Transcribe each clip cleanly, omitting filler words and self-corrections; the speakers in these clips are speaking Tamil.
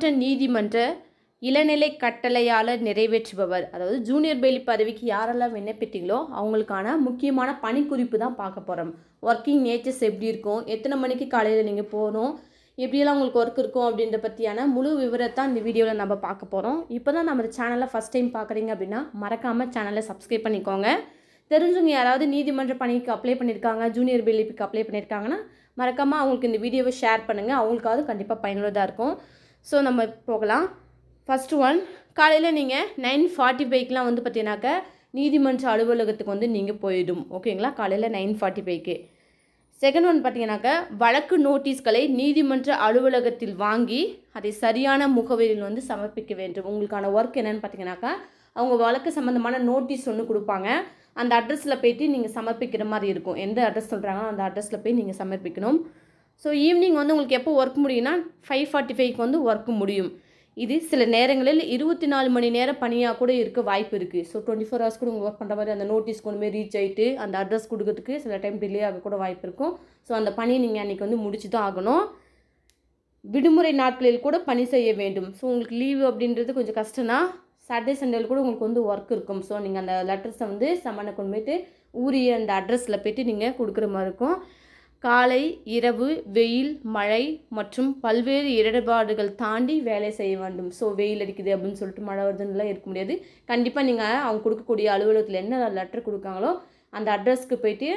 மாவட்ட நீதிமன்ற இளநிலை கட்டளையாளர் நிறைவேற்றுபவர். அதாவது ஜூனியர் பெயிலி பதவிக்கு யாரெல்லாம் விண்ணப்பித்தீங்களோ அவங்களுக்கான முக்கியமான பணிக்குறிப்பு தான் பார்க்க போகிறோம். ஒர்க்கிங் நேச்சர்ஸ் எப்படி இருக்கும், எத்தனை மணிக்கு காலையில் நீங்கள் போகணும், எப்படியெல்லாம் உங்களுக்கு ஒர்க் இருக்கும் அப்படின்ற பற்றியான முழு விவரத்தான் இந்த வீடியோவில் நம்ம பார்க்க போகிறோம். இப்போ தான் நம்ம சேனலை ஃபஸ்ட் டைம் பார்க்குறீங்க அப்படின்னா மறக்காமல் சேனலை சப்ஸ்கிரைப் பண்ணிக்கோங்க. தெரிஞ்சவங்க யாராவது நீதிமன்ற பணிக்கு அப்ளை பண்ணியிருக்காங்க, ஜூனியர் பெயிலிக்கு அப்ளை பண்ணியிருக்காங்கன்னா மறக்காமல் அவங்களுக்கு இந்த வீடியோவை ஷேர் பண்ணுங்கள். அவங்களுக்காவது கண்டிப்பாக பயனுள்ளதாக இருக்கும். ஸோ நம்ம போகலாம். ஃபஸ்ட்டு ஒன், காலையில் நீங்கள் 9:45க்கெலாம் வந்து பார்த்தீங்கன்னாக்கா நீதிமன்ற அலுவலகத்துக்கு நீங்கள் போயிடும். ஓகேங்களா, காலையில் 9:45க்கு. செகண்ட் ஒன் பார்த்தீங்கன்னாக்கா வழக்கு நோட்டீஸ்களை நீதிமன்ற அலுவலகத்தில் வாங்கி அதை சரியான முகவரியில் சமர்ப்பிக்க வேண்டும். உங்களுக்கான ஒர்க் என்னென்னு பார்த்தீங்கன்னாக்கா அவங்க வழக்கு சம்மந்தமான நோட்டீஸ் கொடுப்பாங்க. அந்த அட்ரஸில் போய்ட்டு நீங்கள் சமர்ப்பிக்கிற மாதிரி இருக்கும். எந்த அட்ரஸ் சொல்கிறாங்களோ அந்த அட்ரஸில் போய் நீங்கள் சமர்ப்பிக்கணும். ஸோ ஈவினிங் உங்களுக்கு எப்போ ஒர்க் முடியும்னா 5:45க்கு ஒர்க் முடியும். இது சில நேரங்களில் 24 மணி நேரம் பணியாக கூட இருக்க வாய்ப்பு இருக்குது. ஸோ 24 hours கூட ஒர்க் பண்ணுற மாதிரி அந்த நோட்டீஸ் ரீச் ஆகிட்டு அந்த அட்ரஸ் கொடுக்கறதுக்கு சில டைம் டிலே ஆக கூட வாய்ப்பு இருக்கும். ஸோ அந்த பணியை நீங்கள் அன்றைக்கி முடிச்சு தான் ஆகணும். விடுமுறை நாட்களில் கூட பணி செய்ய வேண்டும். ஸோ உங்களுக்கு லீவு அப்படின்றது கொஞ்சம் கஷ்டம்னா சாட்டர்டே சண்டேல கூட உங்களுக்கு ஒர்க் இருக்கும். ஸோ நீங்கள் அந்த லெட்டர்ஸை சம்மனை கொண்டு போய்ட்டு ஊரிய அந்த அட்ரஸில் போய்ட்டு நீங்கள் கொடுக்குற மாதிரி இருக்கும். காலை, இரவு, வெயில், மழை மற்றும் பல்வேறு இடர்பாடுகள் தாண்டி வேலை செய்ய வேண்டும். ஸோ வெயில் அடிக்குது அப்படின்னு சொல்லிட்டு மழை வருதுன்னெலாம் இருக்க முடியாது. கண்டிப்பாக நீங்கள் அவங்க கொடுக்கக்கூடிய அலுவலகத்தில் என்ன லெட்டர் கொடுக்காங்களோ அந்த அட்ரஸ்க்கு போய்ட்டு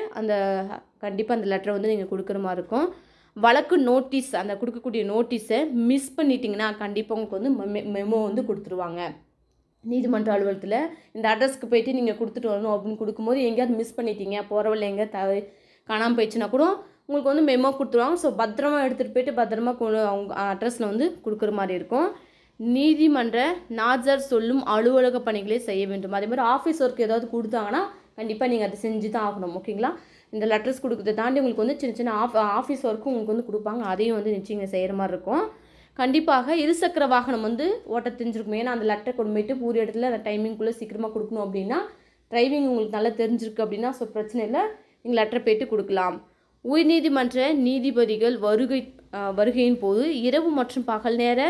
கண்டிப்பாக அந்த லெட்டரை நீங்கள் கொடுக்குற மாதிரி இருக்கும். வழக்கு நோட்டீஸ் அந்த கொடுக்கக்கூடிய நோட்டீஸை மிஸ் பண்ணிட்டீங்கன்னா கண்டிப்பாக உங்களுக்கு மெமோ கொடுத்துருவாங்க. நீதிமன்ற அலுவலகத்தில் இந்த அட்ரஸ்க்கு போய்ட்டு நீங்கள் கொடுத்துட்டு வரணும் அப்படின்னு கொடுக்கும்போது எங்கேயாவது மிஸ் பண்ணிட்டீங்க, போகிறவள்ள எங்கேயாவது காணாமல் போயிடுச்சுன்னா கூட உங்களுக்கு மெமோ கொடுத்துருவாங்க. ஸோ பத்திரமா எடுத்துகிட்டு போய்ட்டு பத்திரமா அவங்க அட்ரஸில் கொடுக்குற மாதிரி இருக்கும். நீதிமன்ற நாஜர் சொல்லும் அலுவலக பணிகளை செய்ய வேண்டும். அதே மாதிரி ஆஃபீஸ் ஒர்க் ஏதாவது கொடுத்தாங்கன்னா கண்டிப்பாக நீங்கள் அதை செஞ்சு தான் ஆகணும். ஓகேங்களா, இந்த லெட்டர்ஸ் கொடுக்குறத தாண்டி உங்களுக்கு சின்ன சின்ன ஆஃபீஸ் ஒர்க்கும் உங்களுக்கு கொடுப்பாங்க. அதையும் நிச்சயம் செய்கிற மாதிரி இருக்கும். கண்டிப்பாக இருசக்கர வாகனம் ஓட்ட தெரிஞ்சிருக்கும். ஏன்னா அந்த லெட்டர் கொண்டு போய்ட்டு பூரி இடத்துல அந்த டைமிங்குள்ளே சீக்கிரமாக கொடுக்கணும் அப்படின்னா டிரைவிங் உங்களுக்கு நல்லா தெரிஞ்சிருக்கு அப்படின்னா ஸோ பிரச்சனை இல்லை, நீங்கள் லெட்டர் போய்ட்டு கொடுக்கலாம். உயர்நீதிமன்ற நீதிபதிகள் வருகையின் போது இரவு மற்றும் பகல் நேர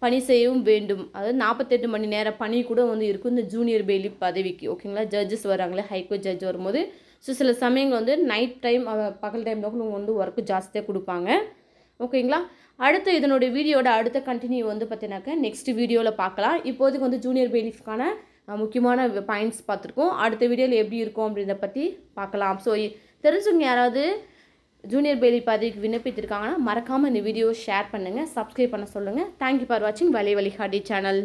பணி செய்யவும் வேண்டும். அதாவது 48 மணி நேர பணி கூட இருக்கும் இந்த ஜூனியர் பெயிலி பதவிக்கு. ஓகேங்களா, ஜட்ஜஸ் வராங்களே, ஹைகோர்ட் ஜட்ஜ் வரும்போது ஸோ சில சமயங்கள் நைட் டைம் பகல் டைமில் கூட ஒர்க்கு ஜாஸ்தியாக கொடுப்பாங்க. ஓகேங்களா, அடுத்து இதனுடைய வீடியோட அடுத்த கண்டினியூ பார்த்தீங்கன்னாக்கா நெக்ஸ்ட் வீடியோவில் பார்க்கலாம். இப்போதைக்கு ஜூனியர் பெயிலிஃப்கான முக்கியமான பாயிண்ட்ஸ் பார்த்துருக்கோம். அடுத்த வீடியோவில் எப்படி இருக்கும் அப்படின்றத பற்றி பார்க்கலாம். ஸோ தெரிஞ்சவங்க யாராவது ஜூனியர் பெயிலி பதவிக்கு விண்ணப்பித்திருக்காங்கன்னா மறக்காமல் இந்த வீடியோ ஷேர் பண்ணுங்கள், சப்ஸ்கிரைப் பண்ண சொல்லுங்கள். தேங்க்யூ ஃபார் வாட்சிங் வலை வழிகாட்டி சேனல்.